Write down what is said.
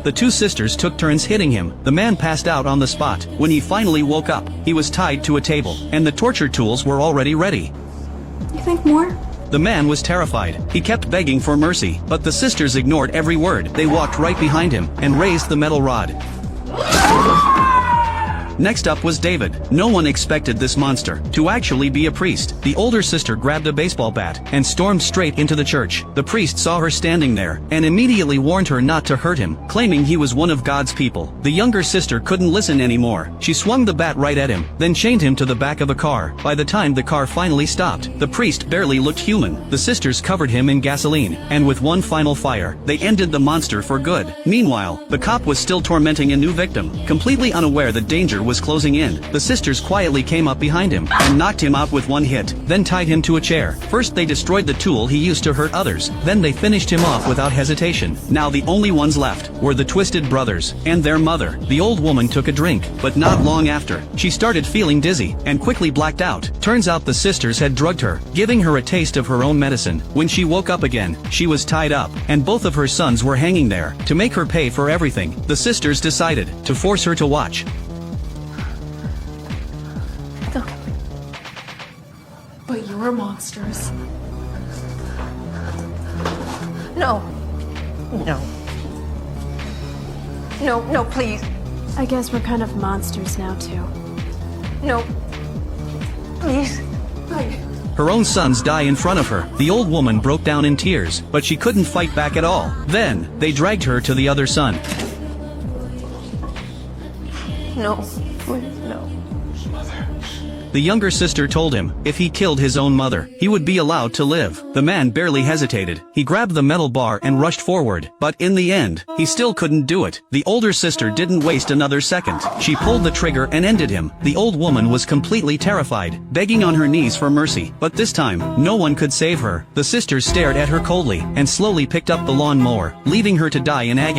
The two sisters took turns hitting him. The man passed out on the spot. When he finally woke up, he was tied to a table, and the torture tools were already ready. You think more? The man was terrified. He kept begging for mercy, but the sisters ignored every word. They walked right behind him and raised the metal rod. Next up was David. No one expected this monster to actually be a priest. The older sister grabbed a baseball bat and stormed straight into the church. The priest saw her standing there and immediately warned her not to hurt him, claiming he was one of God's people. The younger sister couldn't listen anymore. She swung the bat right at him, then chained him to the back of a car. By the time the car finally stopped, the priest barely looked human. The sisters covered him in gasoline, and with one final fire, they ended the monster for good. Meanwhile, the cop was still tormenting a new victim. Completely unaware that danger was closing in, the sisters quietly came up behind him and knocked him out with one hit, then tied him to a chair. First they destroyed the tool he used to hurt others, then they finished him off without hesitation. Now the only ones left were the Twisted Brothers and their mother. The old woman took a drink, but not long after, she started feeling dizzy and quickly blacked out. Turns out the sisters had drugged her, giving her a taste of her own medicine. When she woke up again, she was tied up, and both of her sons were hanging there. To make her pay for everything, the sisters decided to force her to watch. But you're monsters. No. No. No, no, please. I guess we're kind of monsters now, too. No. Please. Her own sons die in front of her. The old woman broke down in tears, but she couldn't fight back at all. Then, they dragged her to the other son. No. Please, no. The younger sister told him, if he killed his own mother, he would be allowed to live. The man barely hesitated. He grabbed the metal bar and rushed forward, but in the end, he still couldn't do it. The older sister didn't waste another second. She pulled the trigger and ended him. The old woman was completely terrified, begging on her knees for mercy, but this time, no one could save her. The sisters stared at her coldly and slowly picked up the lawn mower, leaving her to die in agony.